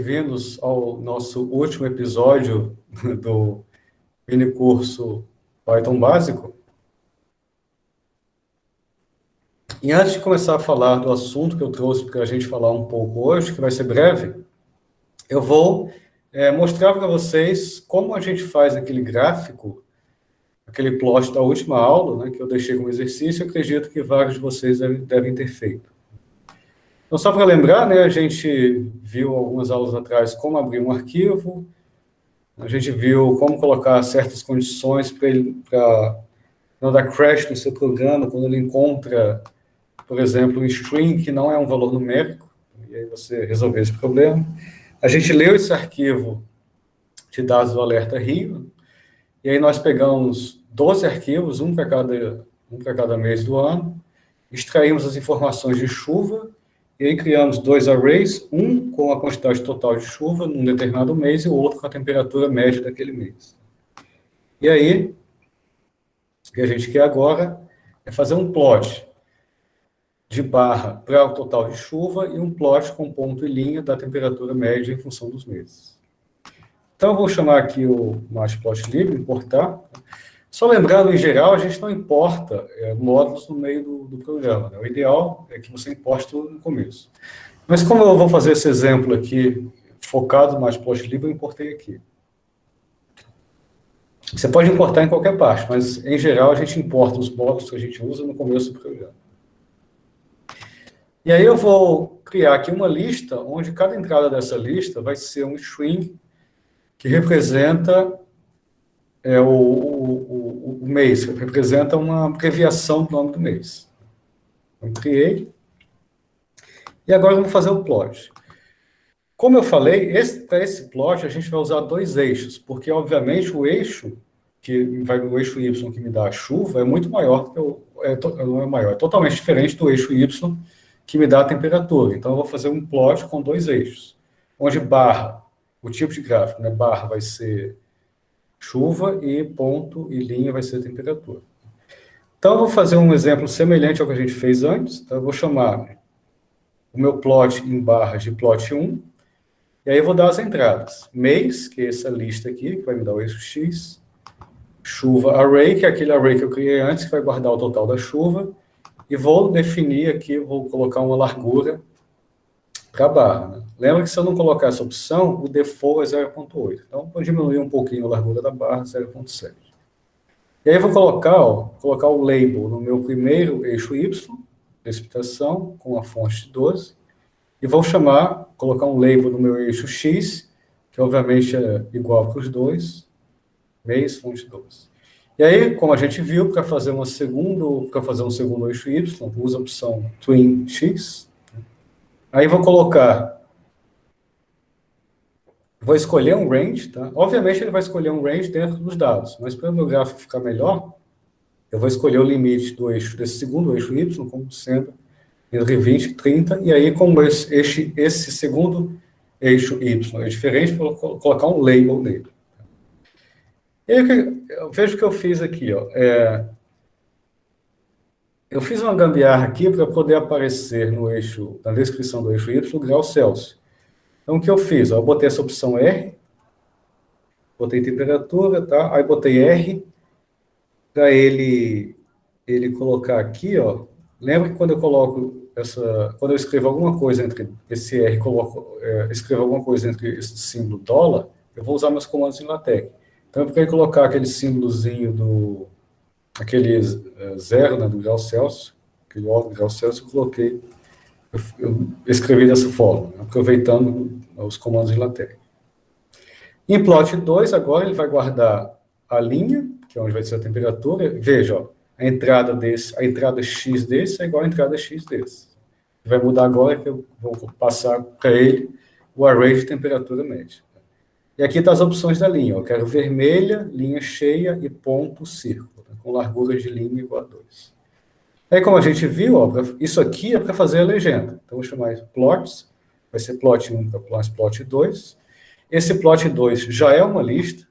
bem-vindos ao nosso último episódio do mini curso Python Básico. E antes de começar a falar do assunto que eu trouxe para a gente falar um pouco hoje, que vai ser breve, eu vou mostrar para vocês como a gente faz aquele gráfico, aquele plot da última aula, né, que eu deixei como exercício. Eu acredito que vários de vocês devem ter feito. Então, só para lembrar, né, a gente viu algumas aulas atrás como abrir um arquivo, a gente viu como colocar certas condições para não dar crash no seu programa quando ele encontra, por exemplo, um string que não é um valor numérico, e aí você resolveu esse problema. A gente leu esse arquivo de dados do alerta Rio, e aí nós pegamos 12 arquivos, um para cada mês do ano, extraímos as informações de chuva, e aí criamos dois arrays, um com a quantidade total de chuva num determinado mês e o outro com a temperatura média daquele mês. E aí, o que a gente quer agora é fazer um plot de barra para o total de chuva e um plot com ponto e linha da temperatura média em função dos meses. Então, eu vou chamar aqui o matplotlib, importar. Só lembrando, em geral, a gente não importa módulos no meio do programa, né? O ideal é que você importe tudo no começo. Mas como eu vou fazer esse exemplo aqui, focado no matplotlib, eu importei aqui. Você pode importar em qualquer parte, mas, em geral, a gente importa os módulos que a gente usa no começo do programa. E aí eu vou criar aqui uma lista, onde cada entrada dessa lista vai ser um string que representa o mês, que representa uma abreviação do nome do mês. Então, criei. E agora vamos fazer o plot. Como eu falei, para esse plot a gente vai usar dois eixos, porque, obviamente, o eixo Y que me dá a chuva é muito maior do que não é maior, é totalmente diferente do eixo Y que me dá a temperatura. Então, eu vou fazer um plot com dois eixos, onde barra, o tipo de gráfico, né, barra vai ser chuva e ponto e linha vai ser temperatura. Então, eu vou fazer um exemplo semelhante ao que a gente fez antes. Então, eu vou chamar o meu plot em barras de plot 1, e aí eu vou dar as entradas. Mês, que é essa lista aqui, que vai me dar o eixo X. Chuva array, que é aquele array que eu criei antes, que vai guardar o total da chuva. E vou definir aqui, vou colocar uma largura para a barra. Né? Lembra que se eu não colocar essa opção, o default é 0.8. Então, vou diminuir um pouquinho a largura da barra, 0.7. E aí eu vou colocar o label no meu primeiro eixo Y, precipitação, com a fonte de 12, e vou colocar um label no meu eixo X, que obviamente é igual para os dois, mês, fonte 12. E aí, como a gente viu, para fazer um segundo eixo Y, usa a opção twin X. Aí vou escolher um range, tá? Obviamente ele vai escolher um range dentro dos dados, mas para o meu gráfico ficar melhor, eu vou escolher o limite desse segundo eixo Y como sendo entre 20 e 30, e aí como esse segundo eixo Y é diferente, vou colocar um label nele. E aí, veja o que eu fiz aqui, ó. Eu fiz uma gambiarra aqui para poder aparecer na descrição do eixo Y, o grau Celsius. Então, o que eu fiz? Eu botei essa opção R, botei temperatura, tá? Aí botei R, para ele colocar aqui, ó. Lembra que quando eu escrevo alguma coisa entre esse R, escrevo alguma coisa entre esse símbolo dólar, eu vou usar meus comandos em LaTeX. Então, eu queria colocar aquele símbolozinho aquele zero, né, do grau Celsius, aquele O do grau Celsius, eu escrevi dessa forma, aproveitando os comandos em LaTeX. Em plot 2, agora ele vai guardar a linha, que é onde vai ser a temperatura. Veja, ó, a entrada X desse é igual à entrada X desse. Vai mudar agora que eu vou passar para ele o array de temperatura média. E aqui estão as opções da linha. Eu quero vermelha, linha cheia e ponto círculo, né, com largura de linha igual a 2. Aí, como a gente viu, ó, isso aqui é para fazer a legenda. Então, vou chamar isso plots, vai ser plot 1 para plot 2. Esse plot 2 já é uma lista,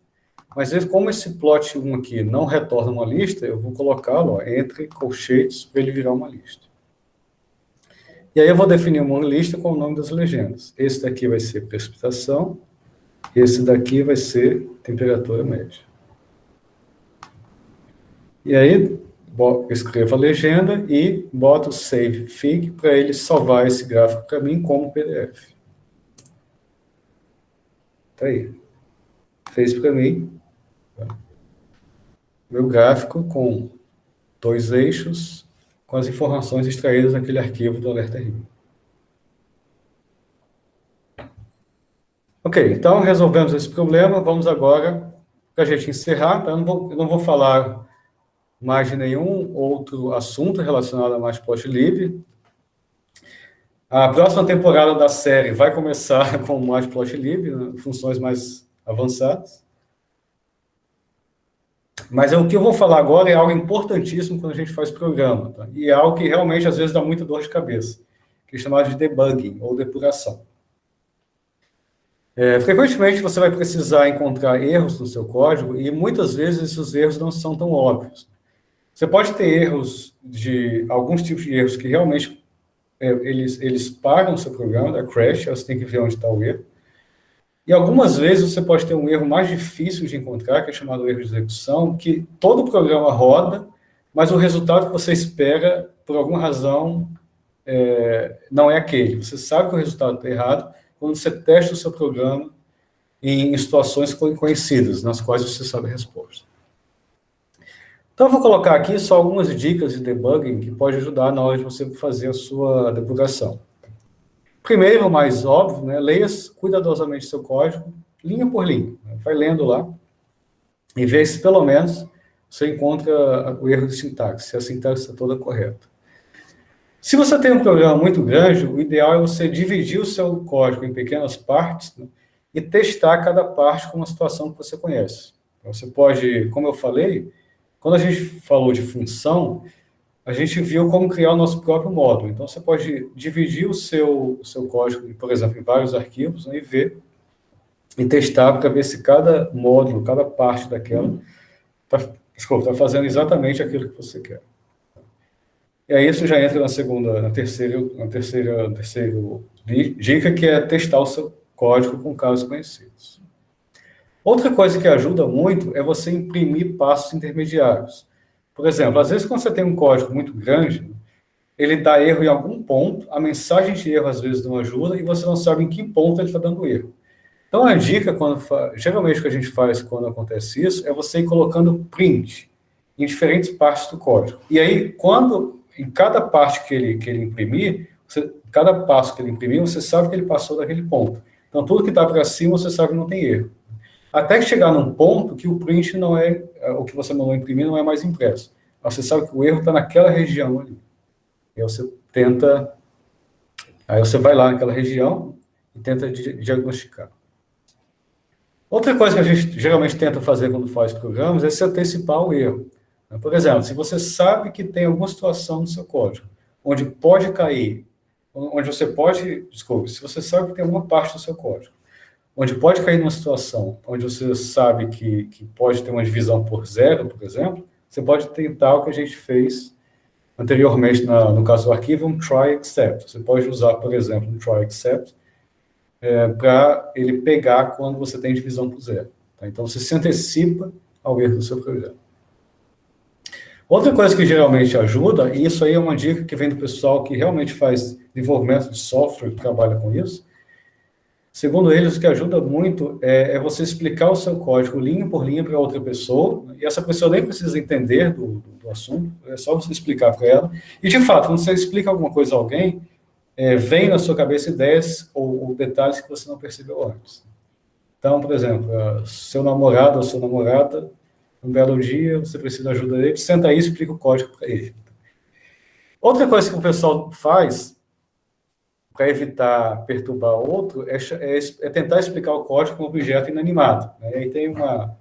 mas como esse plot 1 aqui não retorna uma lista, eu vou colocá-lo entre colchetes para ele virar uma lista. E aí eu vou definir uma lista com o nome das legendas. Esse daqui vai ser precipitação, esse daqui vai ser temperatura média. E aí, escrevo a legenda e boto o save fig para ele salvar esse gráfico para mim como PDF. Tá aí. Fez para mim meu gráfico com 2 eixos, com as informações extraídas naquele arquivo do Alerta RI. Ok, então resolvemos esse problema. Vamos agora, para a gente encerrar, tá? Eu não vou falar mais de nenhum outro assunto relacionado a Matplotlib. A próxima temporada da série vai começar com o Matplotlib, né, funções mais avançadas. Mas o que eu vou falar agora é algo importantíssimo quando a gente faz programa, tá? E é algo que realmente às vezes dá muita dor de cabeça, que é chamado de debugging ou depuração. Frequentemente você vai precisar encontrar erros no seu código e muitas vezes esses erros não são tão óbvios. Você pode ter erros alguns tipos de erros que realmente eles pagam o seu programa, da crash, você tem que ver onde está o erro. E algumas vezes você pode ter um erro mais difícil de encontrar, que é chamado erro de execução, que todo o programa roda, mas o resultado que você espera, por alguma razão, não é aquele. Você sabe que o resultado está errado quando você testa o seu programa em situações conhecidas, nas quais você sabe a resposta. Então, eu vou colocar aqui só algumas dicas de debugging que pode ajudar na hora de você fazer a sua depuração. Primeiro, o mais óbvio, né, leia cuidadosamente seu código, linha por linha. Vai lendo lá e vê se, pelo menos, você encontra o erro de sintaxe, se a sintaxe está toda correta. Se você tem um programa muito grande, o ideal é você dividir o seu código em pequenas partes, né, e testar cada parte com uma situação que você conhece. Você pode, como eu falei, quando a gente falou de função, a gente viu como criar o nosso próprio módulo. Então, você pode dividir o seu código, por exemplo, em vários arquivos, né, e ver, e testar para ver se cada módulo, cada parte daquela está fazendo exatamente aquilo que você quer. E aí isso já entra na terceira dica, que é testar o seu código com casos conhecidos. Outra coisa que ajuda muito é você imprimir passos intermediários. Por exemplo, às vezes quando você tem um código muito grande, ele dá erro em algum ponto, a mensagem de erro às vezes não ajuda e você não sabe em que ponto ele está dando erro. Então a dica, geralmente o que a gente faz quando acontece isso, é você ir colocando print em diferentes partes do código. E aí, em cada parte que ele imprimir, cada passo que ele imprimir, você sabe que ele passou daquele ponto. Então tudo que está para cima, você sabe que não tem erro. Até que chegar num ponto que o print não é, o que você mandou imprimir não é mais impresso. Mas você sabe que o erro está naquela região ali. E aí você vai lá naquela região e tenta diagnosticar. Outra coisa que a gente geralmente tenta fazer quando faz programas é se antecipar o erro. Por exemplo, se você sabe que tem alguma situação no seu código onde pode cair, se você sabe que tem alguma parte do seu código onde pode cair numa situação onde você sabe que pode ter uma divisão por zero, por exemplo, você pode tentar o que a gente fez anteriormente, no caso do arquivo, um try except. Você pode usar, por exemplo, um try except para ele pegar quando você tem divisão por zero. Tá? Então, você se antecipa ao erro do seu programa. Outra coisa que geralmente ajuda, e isso aí é uma dica que vem do pessoal que realmente faz desenvolvimento de software, que trabalha com isso, segundo eles, o que ajuda muito é você explicar o seu código linha por linha para outra pessoa, e essa pessoa nem precisa entender do assunto, é só você explicar para ela. E, de fato, quando você explica alguma coisa a alguém, vem na sua cabeça ideias ou detalhes que você não percebeu antes. Então, por exemplo, seu namorado ou sua namorada, um belo dia, você precisa de ajuda dele, senta aí e explica o código para ele. Outra coisa que o pessoal faz para evitar perturbar outro, é tentar explicar o código como objeto inanimado. Né? E aí tem uma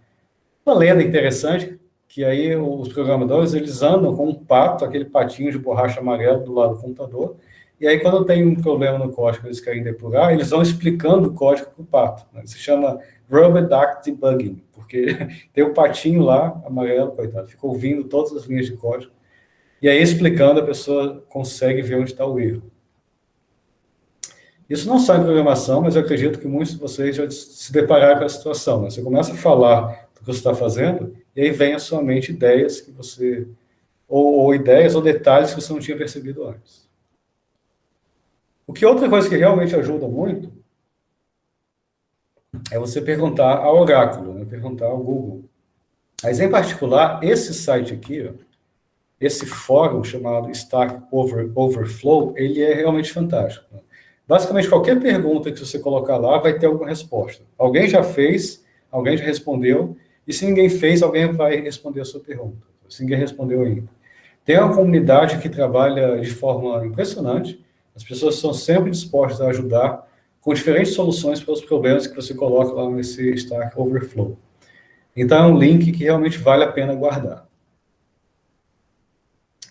lenda interessante, que aí os programadores, eles andam com um pato, aquele patinho de borracha amarelo do lado do computador, e aí quando tem um problema no código que eles querem depurar, eles vão explicando o código para o pato. Né? Isso se chama Rubber Duck Debugging, porque tem o patinho lá, amarelo, coitado, fica ouvindo todas as linhas de código, e aí explicando, a pessoa consegue ver onde está o erro. Isso não só em programação, mas eu acredito que muitos de vocês já se depararam com a situação, né? Você começa a falar do que você está fazendo, e aí vem à sua mente ideias que você, ou ideias ou detalhes que você não tinha percebido antes. O que outra coisa que realmente ajuda muito é você perguntar ao oráculo, né? Perguntar ao Google. Mas, em particular, esse site aqui, ó, esse fórum chamado Stack Overflow, ele é realmente fantástico. Né? Basicamente, qualquer pergunta que você colocar lá vai ter alguma resposta. Alguém já fez, alguém já respondeu, e se ninguém fez, alguém vai responder a sua pergunta. Se ninguém respondeu ainda. Tem uma comunidade que trabalha de forma impressionante, as pessoas estão sempre dispostas a ajudar com diferentes soluções para os problemas que você coloca lá nesse Stack Overflow. Então, é um link que realmente vale a pena guardar.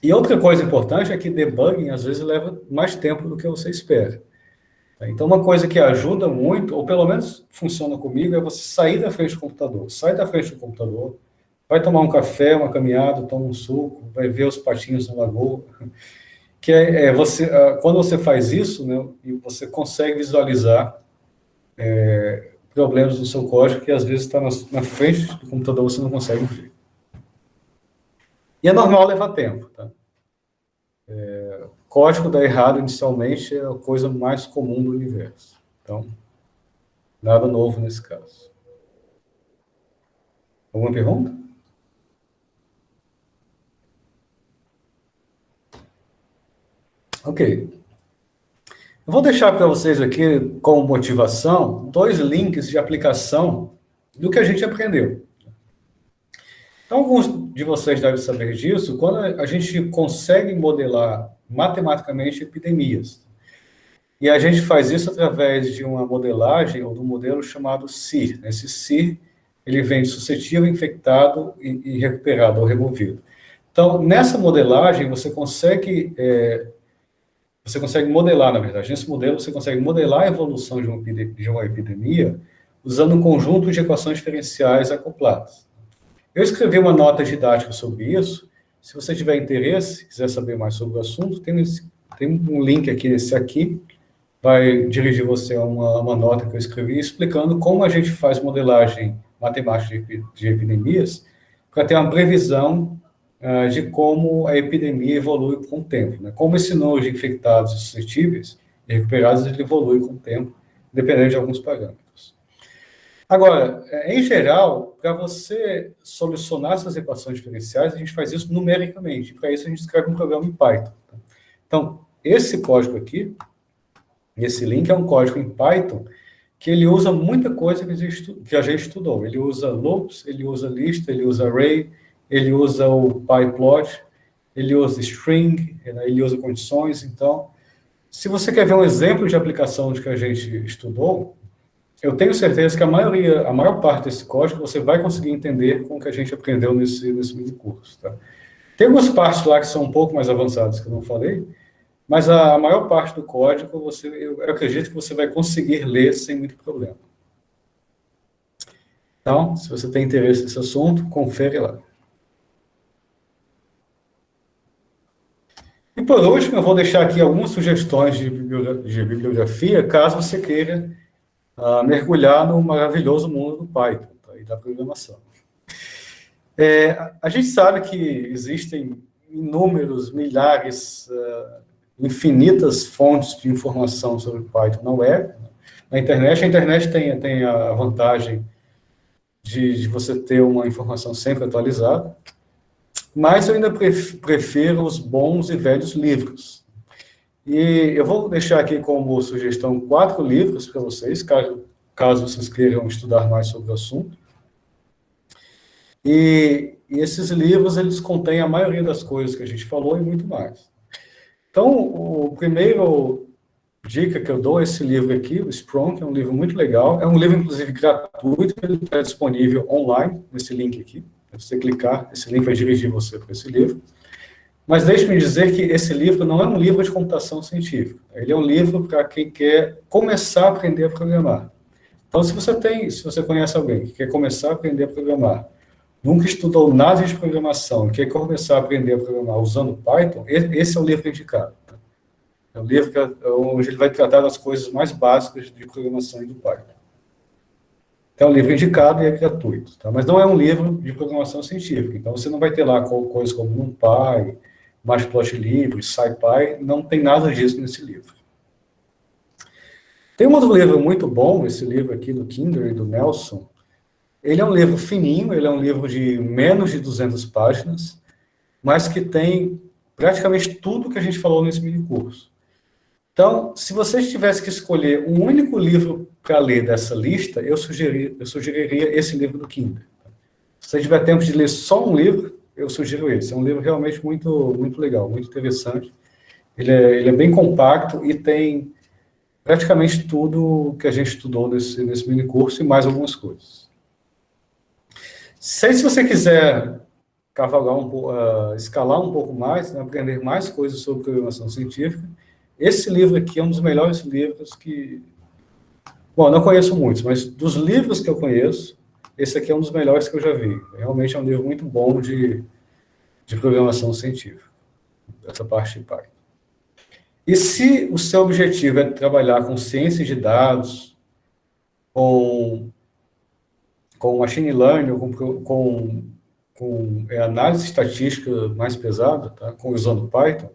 E outra coisa importante é que debugging, às vezes, leva mais tempo do que você espera. Então, uma coisa que ajuda muito, ou pelo menos funciona comigo, é você sair da frente do computador. Sai da frente do computador, vai tomar um café, uma caminhada, toma um suco, vai ver os patinhos na lagoa. Que você, quando você faz isso, né, e você consegue visualizar problemas no seu código que às vezes está na frente do computador, você não consegue ver. E é normal levar tempo, tá? Código dar errado inicialmente é a coisa mais comum do universo. Então, nada novo nesse caso. Alguma pergunta? Ok. Eu vou deixar para vocês aqui, como motivação, 2 links de aplicação do que a gente aprendeu. Então, alguns de vocês devem saber disso, quando a gente consegue modelar matematicamente epidemias. E a gente faz isso através de uma modelagem ou de um modelo chamado SIR. Esse SIR, ele vem de suscetível, infectado e recuperado ou removido. Então, nessa modelagem, você consegue modelar, na verdade, nesse modelo você consegue modelar a evolução de uma epidemia usando um conjunto de equações diferenciais acopladas. Eu escrevi uma nota didática sobre isso. Se você tiver interesse, quiser saber mais sobre o assunto, tem um link aqui, esse aqui, vai dirigir você a uma nota que eu escrevi explicando como a gente faz modelagem matemática de epidemias para ter uma previsão de como a epidemia evolui com o tempo, né? Como esse número de infectados e suscetíveis e recuperados ele evolui com o tempo, dependendo de alguns parâmetros. Agora, em geral, para você solucionar essas equações diferenciais, a gente faz isso numericamente. Para isso, a gente escreve um programa em Python. Então, esse código aqui, esse link é um código em Python que ele usa muita coisa que a gente estudou. Ele usa loops, ele usa list, ele usa array, ele usa o pyplot, ele usa string, ele usa condições. Então, se você quer ver um exemplo de aplicação de que a gente estudou, eu tenho certeza que a maior parte desse código você vai conseguir entender com o que a gente aprendeu nesse mini curso. Tá? Tem algumas partes lá que são um pouco mais avançadas que eu não falei, mas a maior parte do código eu acredito que você vai conseguir ler sem muito problema. Então, se você tem interesse nesse assunto, confere lá. E por último, eu vou deixar aqui algumas sugestões de bibliografia, caso você queira mergulhar no maravilhoso mundo do Python, tá, e da programação. A gente sabe que existem inúmeros, milhares, infinitas fontes de informação sobre Python na web, na internet. A internet tem a vantagem de você ter uma informação sempre atualizada, mas eu ainda prefiro os bons e velhos livros. E eu vou deixar aqui como sugestão 4 livros para vocês, caso vocês queiram estudar mais sobre o assunto. E esses livros, eles contêm a maioria das coisas que a gente falou e muito mais. Então, o primeiro dica que eu dou é esse livro aqui, o Sprong, que é um livro muito legal. É um livro, inclusive, gratuito, ele está disponível online, nesse link aqui. Se você clicar, esse link vai dirigir você para esse livro. Mas deixe-me dizer que esse livro não é um livro de computação científica. Ele é um livro para quem quer começar a aprender a programar. Então, se você conhece alguém que quer começar a aprender a programar, nunca estudou nada de programação, quer começar a aprender a programar usando Python, esse é o livro indicado. É um livro onde ele vai tratar das coisas mais básicas de programação e do Python. É um livro indicado e é gratuito, tá? Mas não é um livro de programação científica. Então, você não vai ter lá coisas como NumPy, Matplotlib, SciPy, não tem nada disso nesse livro. Tem um outro livro muito bom, esse livro aqui do Kinder e do Nelson. Ele é um livro fininho, ele é um livro de menos de 200 páginas, mas que tem praticamente tudo que a gente falou nesse mini curso. Então, se você tivesse que escolher um único livro para ler dessa lista, eu sugeriria esse livro do Kinder. Se você tiver tempo de ler só um livro, eu sugiro esse. É um livro realmente muito, muito legal, muito interessante. Ele é bem compacto e tem praticamente tudo que a gente estudou nesse mini curso e mais algumas coisas. Se você quiser escalar um pouco mais, né, aprender mais coisas sobre programação científica, esse livro aqui é um dos melhores livros que... Bom, eu não conheço muitos, mas dos livros que eu conheço, esse aqui é um dos melhores que eu já vi. Realmente é um livro muito bom de programação científica, essa parte de Python. E se o seu objetivo é trabalhar com ciência de dados, com machine learning, com análise estatística mais pesada, tá? Usando Python,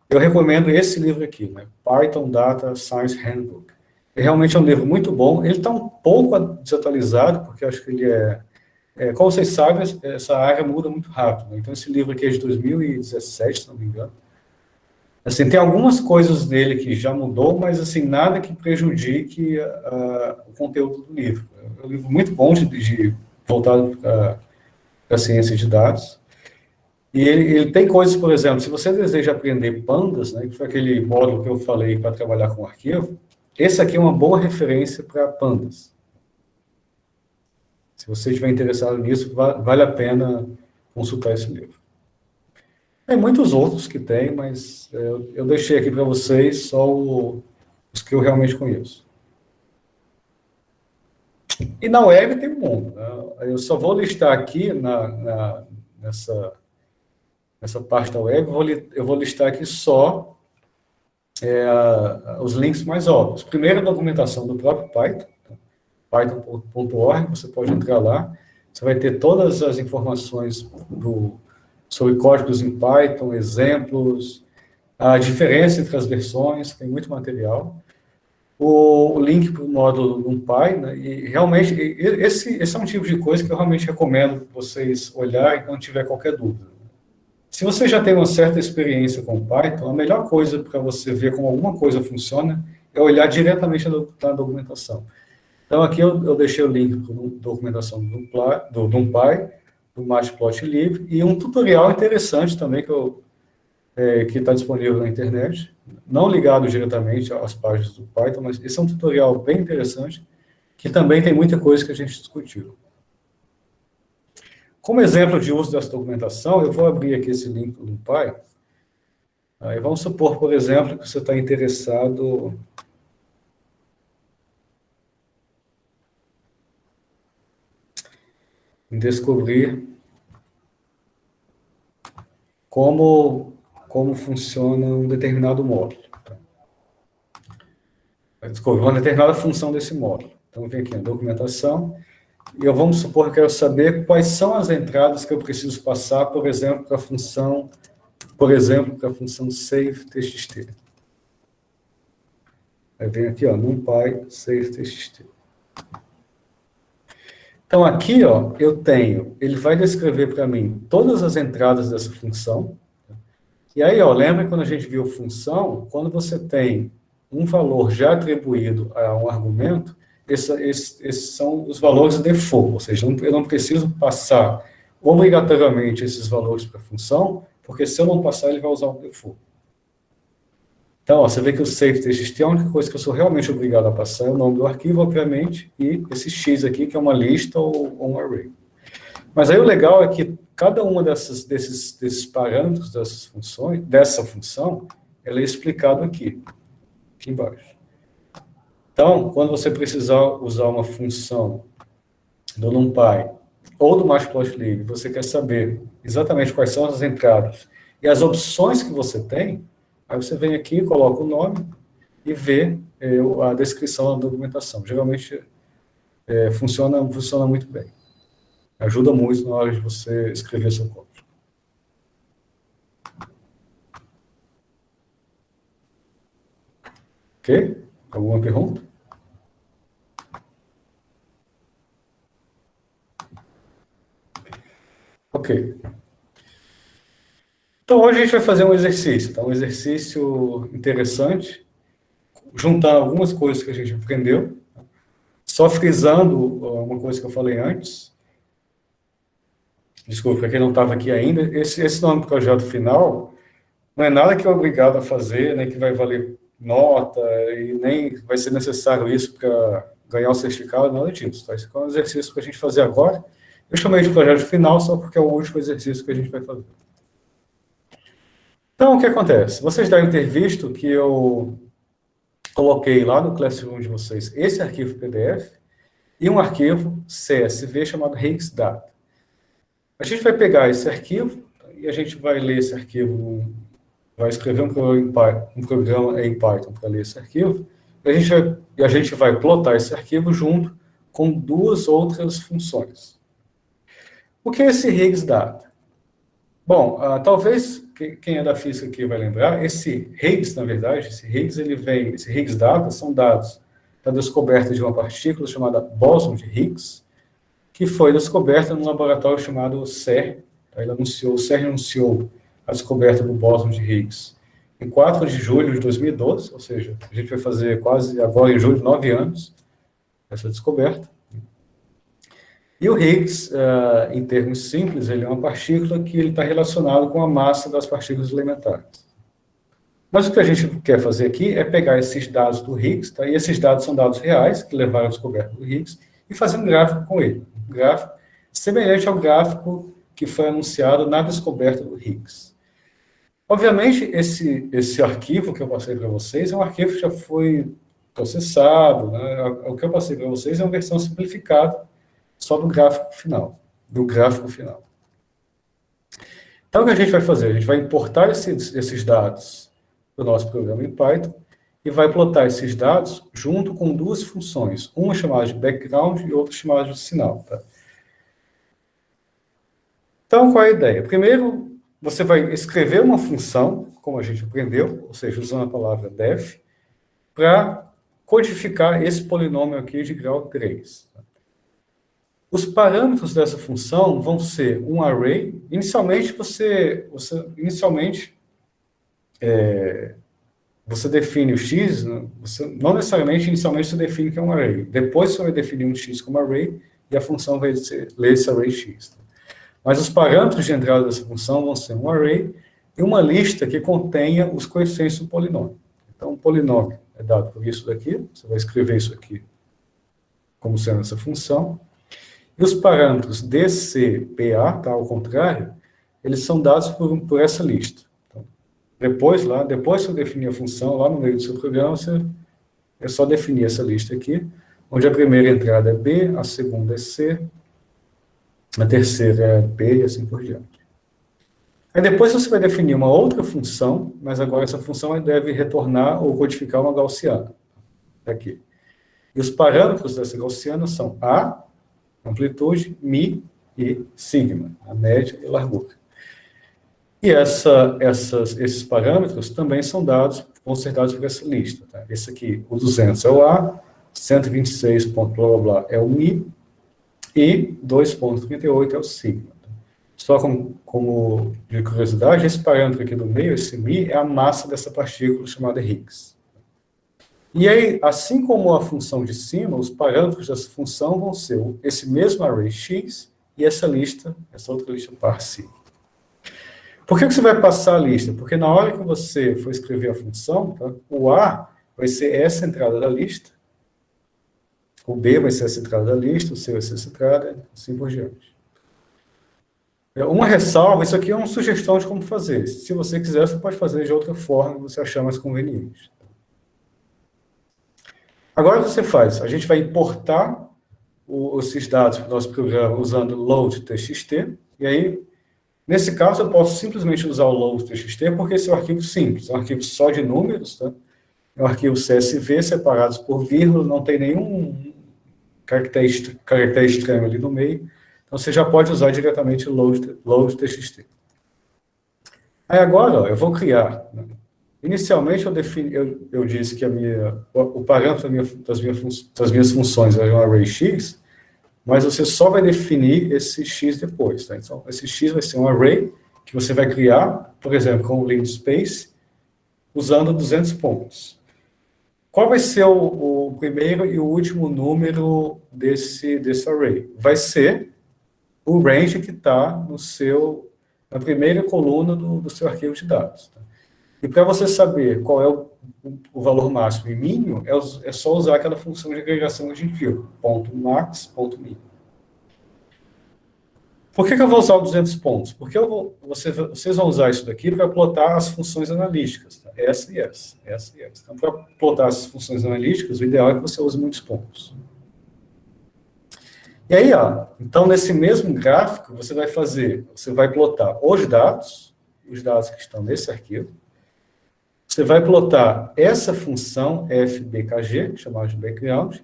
eu recomendo esse livro aqui, né? Python Data Science Handbook. Ele realmente é um livro muito bom. Ele está um pouco desatualizado, porque eu acho que ele como vocês sabem, essa área muda muito rápido, né? Então, esse livro aqui é de 2017, se não me engano. Assim, tem algumas coisas nele que já mudou, mas assim, nada que prejudique o conteúdo do livro. É um livro muito bom voltado para a ciência de dados. E ele tem coisas, por exemplo, se você deseja aprender pandas, né, que foi aquele módulo que eu falei para trabalhar com arquivo, esse aqui é uma boa referência para pandas. Se você estiver interessado nisso, vale a pena consultar esse livro. Tem muitos outros que tem, mas eu deixei aqui para vocês só os que eu realmente conheço. E na web tem um mundo, né? Eu só vou listar aqui nessa parte da web, eu vou listar aqui só os links mais óbvios. Primeiro, a documentação do próprio Python, python.org, você pode entrar lá, você vai ter todas as informações sobre códigos em Python, exemplos, a diferença entre as versões, tem muito material. O link para o módulo NumPy, né, e realmente, esse é um tipo de coisa que eu realmente recomendo vocês olharem quando tiver qualquer dúvida. Se você já tem uma certa experiência com Python, a melhor coisa para você ver como alguma coisa funciona é olhar diretamente na documentação. Então, aqui eu deixei o link para a documentação do NumPy, do Matplotlib, e um tutorial interessante também que está disponível na internet, não ligado diretamente às páginas do Python, mas esse é um tutorial bem interessante, que também tem muita coisa que a gente discutiu. Como exemplo de uso dessa documentação, eu vou abrir aqui esse link do NumPy. Aí vamos supor, por exemplo, que você está interessado em descobrir como funciona um determinado módulo. Descobrir uma determinada função desse módulo. Então, vem aqui na documentação, e vamos supor que eu quero saber quais são as entradas que eu preciso passar, por exemplo, para a função saveTxt. Aí vem aqui, ó, NumPy saveTxt. Então, aqui, ó, ele vai descrever para mim todas as entradas dessa função. E aí, ó, lembra quando a gente viu função, quando você tem um valor já atribuído a um argumento, esses são os valores default, ou seja, eu não preciso passar obrigatoriamente esses valores para a função, porque se eu não passar, ele vai usar o default. Então, ó, você vê que o saveTxt, a única coisa que eu sou realmente obrigado a passar é o nome do arquivo, obviamente, e esse X aqui, que é uma lista ou um array. Mas aí o legal é que cada uma desses parâmetros, dessa função, ela é explicado aqui embaixo. Então, quando você precisar usar uma função do NumPy ou do Matplotlib, você quer saber exatamente quais são as entradas e as opções que você tem, Aí você vem aqui, coloca o nome e vê a descrição da documentação. Geralmente funciona muito bem. Ajuda muito na hora de você escrever seu código. Ok? Alguma pergunta? Ok. Então, hoje a gente vai fazer um exercício, tá? Um exercício interessante, juntar algumas coisas que a gente aprendeu, só frisando uma coisa que eu falei antes. Desculpa, para quem não estava aqui ainda, esse nome do projeto final não é nada que é obrigado a fazer, nem que vai valer nota, e nem vai ser necessário isso para ganhar o certificado, nada disso. Tá? Esse é um exercício para a gente fazer agora. Eu chamei de projeto final só porque é o último exercício que a gente vai fazer. Então, o que acontece? Vocês devem ter visto que eu coloquei lá no Classroom de vocês esse arquivo PDF e um arquivo CSV chamado Rigsdata. A gente vai pegar esse arquivo e a gente vai ler esse arquivo, vai escrever um programa em Python para ler esse arquivo, e a gente vai plotar esse arquivo junto com duas outras funções. O que é esse Rigsdata? Bom, talvez quem é da física aqui vai lembrar, esse Higgs, na verdade, esse Higgs-Data são dados da descoberta de uma partícula chamada bóson de Higgs, que foi descoberta num laboratório chamado CERN. O CERN anunciou a descoberta do bóson de Higgs em 4 de julho de 2012, ou seja, a gente vai fazer quase agora em julho 9 anos essa descoberta. E o Higgs, em termos simples, ele é uma partícula que está relacionado com a massa das partículas elementares. Mas o que a gente quer fazer aqui é pegar esses dados do Higgs, tá? E esses dados são dados reais, que levaram à descoberta do Higgs, e fazer um gráfico com ele. Um gráfico semelhante ao gráfico que foi anunciado na descoberta do Higgs. Obviamente, esse arquivo que eu passei para vocês é um arquivo que já foi processado, né? O que eu passei para vocês é uma versão simplificada só do gráfico final. Então, o que a gente vai fazer? A gente vai importar esses dados do nosso programa em Python e vai plotar esses dados junto com duas funções, uma chamada de background e outra chamada de sinal. Tá? Então, qual é a ideia? Primeiro, você vai escrever uma função, como a gente aprendeu, ou seja, usando a palavra def, para codificar esse polinômio aqui de grau 3. Os parâmetros dessa função vão ser um array. Inicialmente, você define o x, né? Não necessariamente, inicialmente, você define que é um array. Depois, você vai definir um x como array, e a função vai ler esse array x. Mas os parâmetros de entrada dessa função vão ser um array e uma lista que contenha os coeficientes do polinômio. Então, o polinômio é dado por isso daqui, você vai escrever isso aqui como sendo essa função. E os parâmetros DC, PA, tá, ao contrário, eles são dados por essa lista. Então, depois que eu definir a função, lá no meio do seu programa, é só definir essa lista aqui, onde a primeira entrada é B, a segunda é C, a terceira é B e assim por diante. Aí depois você vai definir uma outra função, mas agora essa função deve retornar ou codificar uma gaussiana. Aqui. E os parâmetros dessa gaussiana são A, amplitude, Mi e sigma, a média e largura. E esses parâmetros também vão ser dados por essa lista. Tá? Esse aqui, o 200 é o A, 126, blá blá blá é o Mi, e 2,38 é o sigma. Só como de curiosidade, esse parâmetro aqui do meio, esse Mi, é a massa dessa partícula chamada Higgs. E aí, assim como a função de cima, os parâmetros dessa função vão ser esse mesmo array x e essa outra lista par C. Por que você vai passar a lista? Porque na hora que você for escrever a função, tá, o A vai ser essa entrada da lista, o B vai ser essa entrada da lista, o C vai ser essa entrada, assim por diante. Uma ressalva, isso aqui é uma sugestão de como fazer. Se você quiser, você pode fazer de outra forma que você achar mais conveniente. Agora o que você faz? A gente vai importar esses dados para o nosso programa usando load.txt, e aí, Nesse caso, eu posso simplesmente usar o load.txt, porque esse é um arquivo simples, é um arquivo só de números, tá? É um arquivo CSV, separados por vírgula, não tem nenhum caractere estranho ali no meio, então você já pode usar diretamente o load.txt. Aí agora, ó, eu vou criar, né? Inicialmente, eu disse que o parâmetro das minhas funções é um array x, mas você só vai definir esse x depois, tá? Então, esse x vai ser um array que você vai criar, por exemplo, com o linspace, usando 200 pontos. Qual vai ser o primeiro e o último número desse array? Vai ser o range que está na primeira coluna do seu arquivo de dados. Tá? E para você saber qual é o valor máximo e mínimo, é só usar aquela função de agregação de field, .max, .min. Por que eu vou usar o 200 pontos? Porque vocês vão usar isso daqui para plotar as funções analíticas, tá? Essa e essa. Então, para plotar essas funções analíticas, o ideal é que você use muitos pontos. E aí, ó, então, nesse mesmo gráfico, você vai plotar os dados que estão nesse arquivo, você vai plotar essa função fbkg, chamada de background,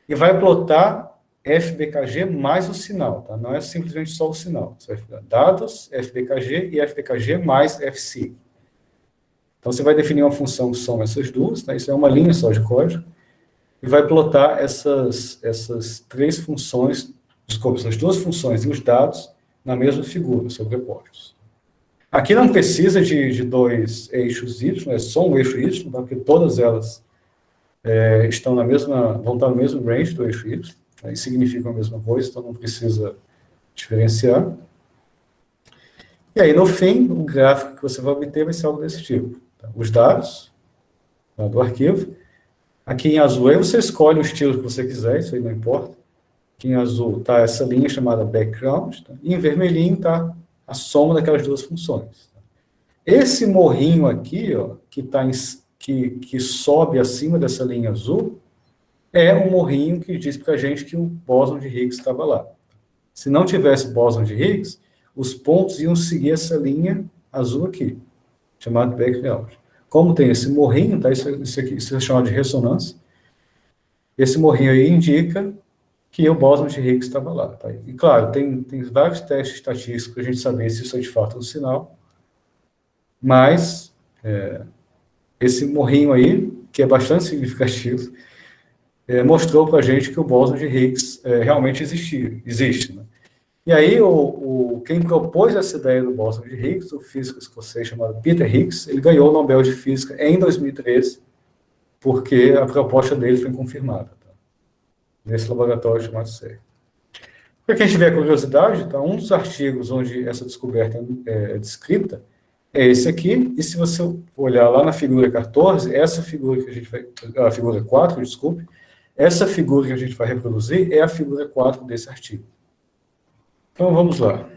e vai plotar fbkg mais o sinal, tá? Não é simplesmente só o sinal. Você vai fazer dados, fbkg e fbkg mais fc. Então, você vai definir uma função que soma essas duas, tá? Isso é uma linha só de código, e vai plotar essas três funções, essas duas funções e os dados na mesma figura, sobrepostos. Aqui não precisa de dois eixos y, é só um eixo y, tá? Porque todas elas vão estar no mesmo range do eixo y, aí significa a mesma coisa, então não precisa diferenciar. E aí, no fim, o gráfico que você vai obter vai ser algo desse tipo. Tá? Os dados, tá, do arquivo. Aqui em azul, aí você escolhe o estilo que você quiser, isso aí não importa. Aqui em azul está essa linha chamada background, tá? E em vermelhinho está a soma daquelas duas funções. Tá? Esse morrinho aqui, ó, que sobe acima dessa linha azul, é um morrinho que diz para a gente que o bóson de Higgs estava lá. Se não tivesse bóson de Higgs, os pontos iam seguir essa linha azul aqui, chamada background. Como tem esse morrinho, tá? Isso é chamado de ressonância. Esse morrinho aí indica que o bóson de Higgs estava lá. Tá? E, claro, tem vários testes estatísticos para a gente saber se isso é de fato um sinal, mas esse morrinho aí, que é bastante significativo, mostrou para a gente que o bóson de Higgs realmente existe. Né? E aí, quem propôs essa ideia do bóson de Higgs, o físico escocês chamado Peter Higgs, ele ganhou o Nobel de Física em 2013, porque a proposta dele foi confirmada, tá? Nesse laboratório chamado CERN. Para quem tiver curiosidade, tá? Um dos artigos onde essa descoberta é descrita é esse aqui, e se você olhar lá na figura 14, essa figura que a gente vai... A figura 4, desculpe, essa figura que a gente vai reproduzir é a figura 4 desse artigo. Então, vamos lá.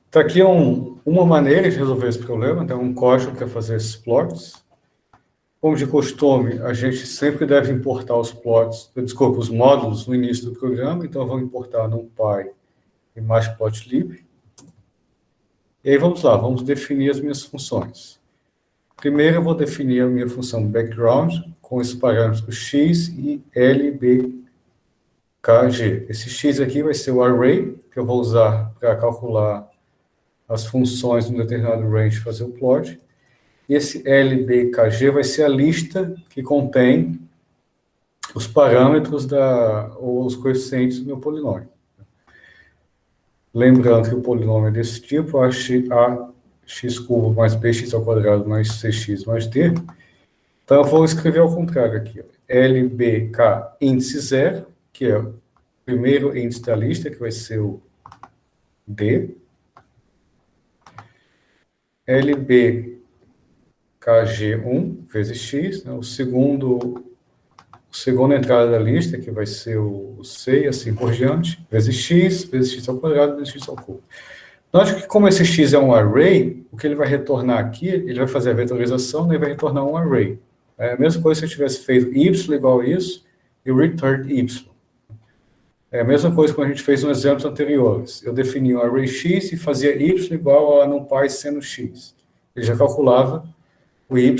Está aqui uma maneira de resolver esse problema, então um código que é fazer esses plots. Como de costume, a gente sempre deve importar os módulos no início do programa, então eu vou importar NumPy e matplotlib. E aí vamos lá, vamos definir as minhas funções. Primeiro eu vou definir a minha função background com os parâmetros x e lbkg. Esse x aqui vai ser o array, que eu vou usar para calcular as funções de um determinado range, fazer o plot. E esse lbkg vai ser a lista que contém os parâmetros ou os coeficientes do meu polinômio. Lembrando que o polinômio é desse tipo, ax cubo mais bx ao quadrado mais cx mais d. Então, eu vou escrever ao contrário aqui. Ó. LBK índice 0, que é o primeiro índice da lista, que vai ser o d. LBKG1 vezes x, né? A segunda entrada da lista, que vai ser o C, e assim por diante, vezes x ao quadrado, vezes x ao cubo. Note que como esse x é um array, o que ele vai retornar aqui, ele vai fazer a vetorização, né, e vai retornar um array. É a mesma coisa se eu tivesse feito y igual a isso, e return y. É a mesma coisa que a gente fez nos exemplos anteriores. Eu definia um array x e fazia y igual a NumPy seno x. Ele já calculava o y,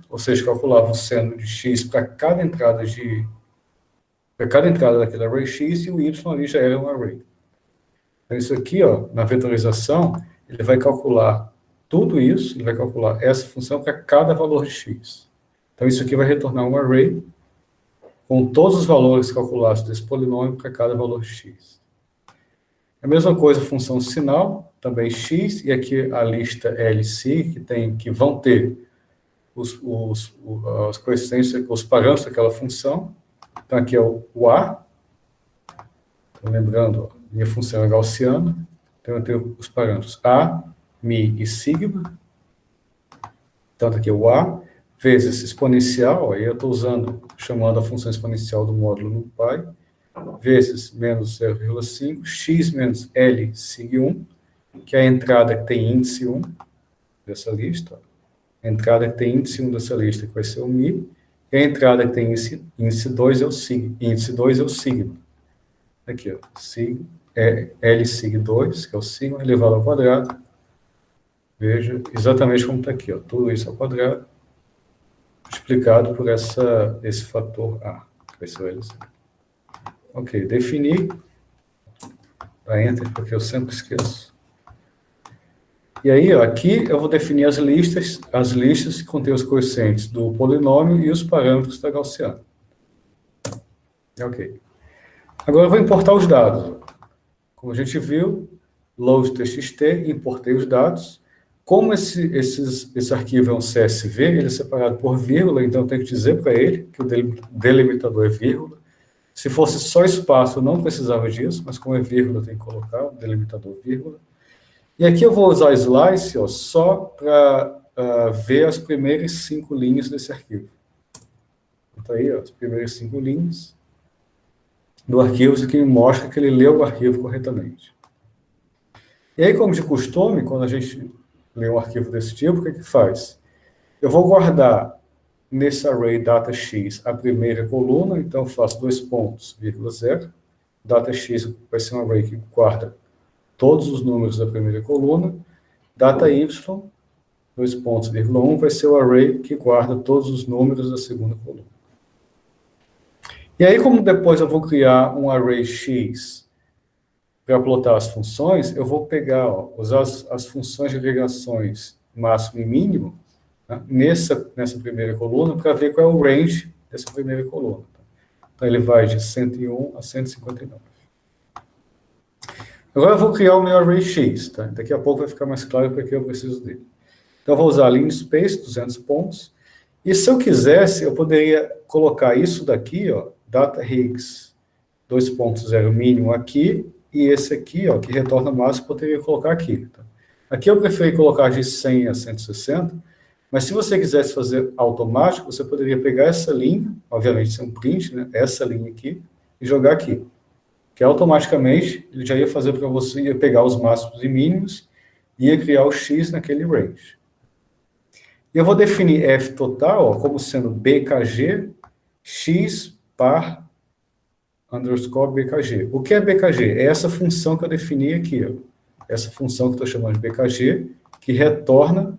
ou seja, calculava o seno de x para cada entrada daquele array x, e o y ali já era um array. Então, isso aqui, ó, na vetorização, ele vai calcular tudo isso, ele vai calcular essa função para cada valor de x. Então, isso aqui vai retornar um array com todos os valores calculados desse polinômio para cada valor de x. A mesma coisa a função sinal, também x, e aqui a lista LC, que vão ter os coeficientes, os parâmetros daquela função. Então, aqui é o A. Então, lembrando, minha função é gaussiana. Então, eu tenho os parâmetros A, Mi e sigma. Então, aqui é o A, vezes exponencial, aí eu estou chamando a função exponencial do módulo NumPy, vezes menos 0,5, x menos L sig 1, que é a entrada que tem índice 1 dessa lista. A entrada que tem índice 1 dessa lista, que vai ser o Mi, e a entrada que tem índice 2 é o sig. Índice 2 é o sigma. Aqui, ó, L sig 2, que é o sigma, elevado ao quadrado. Veja exatamente como está aqui, ó, tudo isso ao quadrado, explicado por esse fator A, que vai ser o LC. Ok, definir. Dá Enter, porque eu sempre esqueço. E aí, ó, aqui eu vou definir as listas que contêm os coeficientes do polinômio e os parâmetros da gaussiana. Ok. Agora eu vou importar os dados. Como a gente viu, load.txt, importei os dados. Como esse arquivo é um CSV, ele é separado por vírgula, então eu tenho que dizer para ele que o delimitador é vírgula. Se fosse só espaço, eu não precisava disso, mas como é vírgula, eu tenho que colocar o delimitador vírgula. E aqui eu vou usar slice, ó, só para ver as primeiras 5 linhas desse arquivo. Então aí, ó, as primeiras 5 linhas do arquivo, isso aqui me mostra que ele leu o arquivo corretamente. E aí, como de costume, quando a gente lê um arquivo desse tipo, o que faz? Eu vou guardar nesse array data_x a primeira coluna, então eu faço 2 pontos, vírgula 0. Data_x vai ser um array que guarda todos os números da primeira coluna. Data_y, 2 pontos, vírgula 1, vai ser o array que guarda todos os números da segunda coluna. E aí, como depois eu vou criar um array x para plotar as funções, eu vou pegar, ó, usar as funções de agregações máximo e mínimo, né, nessa primeira coluna, para ver qual é o range dessa primeira coluna. Então, ele vai de 101 a 159. Agora eu vou criar o meu array x, tá? Daqui a pouco vai ficar mais claro para que eu preciso dele. Então, eu vou usar linspace, 200 pontos, e se eu quisesse, eu poderia colocar isso daqui, ó, data_rigs 2.0 mínimo aqui, e esse aqui, ó, que retorna máximo, eu poderia colocar aqui. Tá? Aqui eu preferi colocar de 100 a 160, mas se você quisesse fazer automático, você poderia pegar essa linha, obviamente isso é um print, né, essa linha aqui, e jogar aqui. Que automaticamente ele já ia fazer para você, ia pegar os máximos e mínimos, e ia criar o x naquele range. E eu vou definir f total, ó, como sendo bkg, x par underscore bkg. O que é bkg? É essa função que eu defini aqui, ó. Essa função que eu estou chamando de bkg, que retorna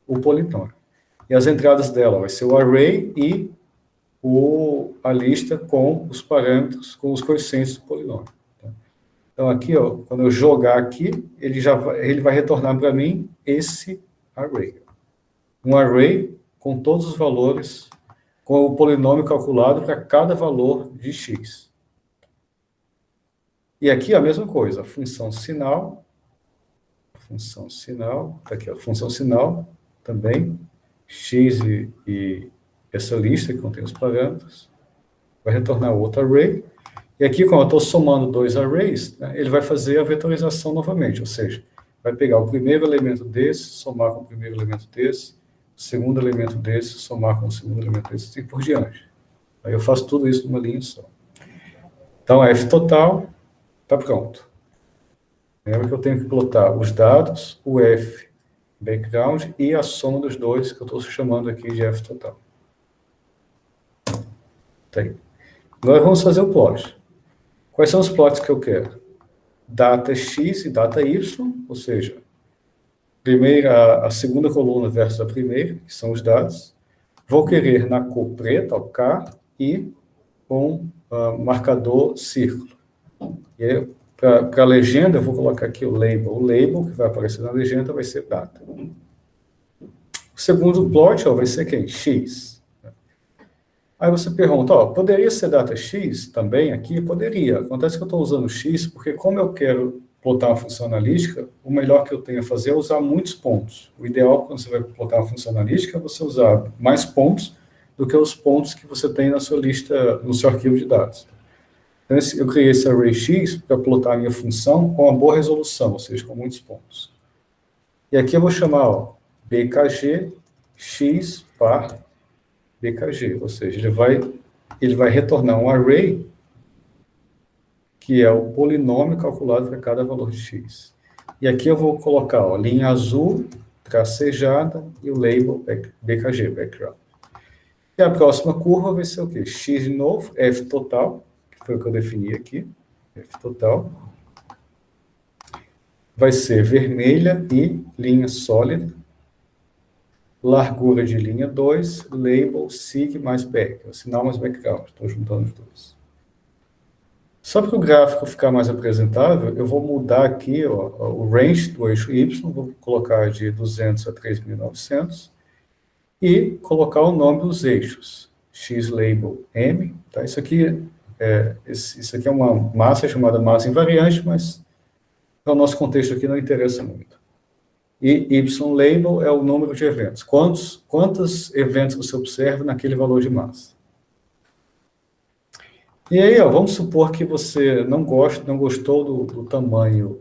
o polinômio. E as entradas dela vai ser o array e a lista com os parâmetros, com os coeficientes do polinômio. Tá? Então, aqui, ó, quando eu jogar aqui, ele vai retornar para mim esse array. Um array com todos os valores, com o polinômio calculado para cada valor de x. E aqui a mesma coisa, a função sinal, tá aqui, a função sinal também, x e essa lista que contém os parâmetros, vai retornar outro array, e aqui, como eu estou somando 2 arrays, né, ele vai fazer a vetorização novamente, ou seja, vai pegar o primeiro elemento desse, somar com o primeiro elemento desse, o segundo elemento desse, somar com o segundo elemento desse, e assim por diante. Aí eu faço tudo isso numa linha só. Então, f total está pronto. Lembra que eu tenho que plotar os dados, o f background e a soma dos dois, que eu estou chamando aqui de f total. Tá aí. Agora vamos fazer o plot. Quais são os plots que eu quero? Data X e data Y, ou seja, a segunda coluna versus a primeira, que são os dados. Vou querer na cor preta, o K, e com marcador círculo. E para a legenda, eu vou colocar aqui o label. O label, que vai aparecer na legenda, vai ser data. O segundo plot vai ser quem? X. Aí você pergunta, poderia ser data X também aqui? Poderia. Acontece que eu estou usando X, porque como eu quero plotar uma função analítica, o melhor que eu tenho a fazer é usar muitos pontos. O ideal, quando você vai plotar uma função analítica, é você usar mais pontos do que os pontos que você tem na sua lista, no seu arquivo de dados. Então, eu criei esse array X para plotar a minha função com uma boa resolução, ou seja, com muitos pontos. E aqui eu vou chamar, bkg x par bkg, ou seja, ele vai retornar um array que é o polinômio calculado para cada valor de x. E aqui eu vou colocar, linha azul, tracejada, e o label bkg, background. E a próxima curva vai ser o quê? X de novo, f total, que foi o que eu defini aqui, f total. Vai ser vermelha e linha sólida. Largura de linha 2, label, sig mais back, o sinal mais background, estou juntando os dois. Só para o gráfico ficar mais apresentável, eu vou mudar aqui o range do eixo Y, vou colocar de 200 a 3.900, e colocar o nome dos eixos, x label m, tá? Isso aqui é uma massa chamada massa invariante, mas para o nosso contexto aqui não interessa muito. E Y-label é o número de eventos. Quantos eventos você observa naquele valor de massa? E aí, vamos supor que você não gostou do tamanho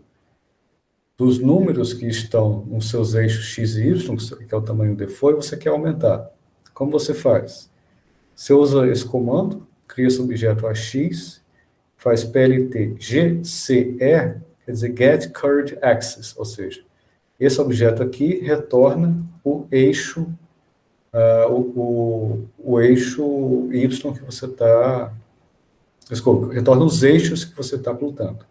dos números que estão nos seus eixos X e Y, que é o tamanho default, e você quer aumentar. Como você faz? Você usa esse comando, cria esse objeto AX, faz PLT GCE, quer dizer Get Current Axis, ou seja, esse objeto aqui retorna o eixo, o eixo Y que você está... Desculpa, retorna os eixos que você está plotando.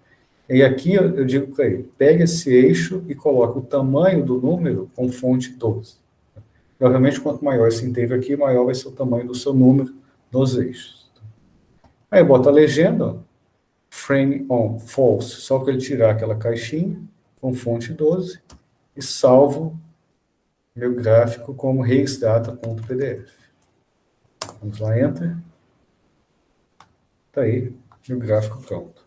E aqui eu digo para ele, pega esse eixo e coloca o tamanho do número com fonte 12. Obviamente, quanto maior esse inteiro aqui, maior vai ser o tamanho do seu número nos eixos. Aí eu boto a legenda, frame on false, só para ele tirar aquela caixinha com fonte 12, e salvo meu gráfico como reisdata.pdf. Vamos lá, Enter. Está aí, meu gráfico pronto.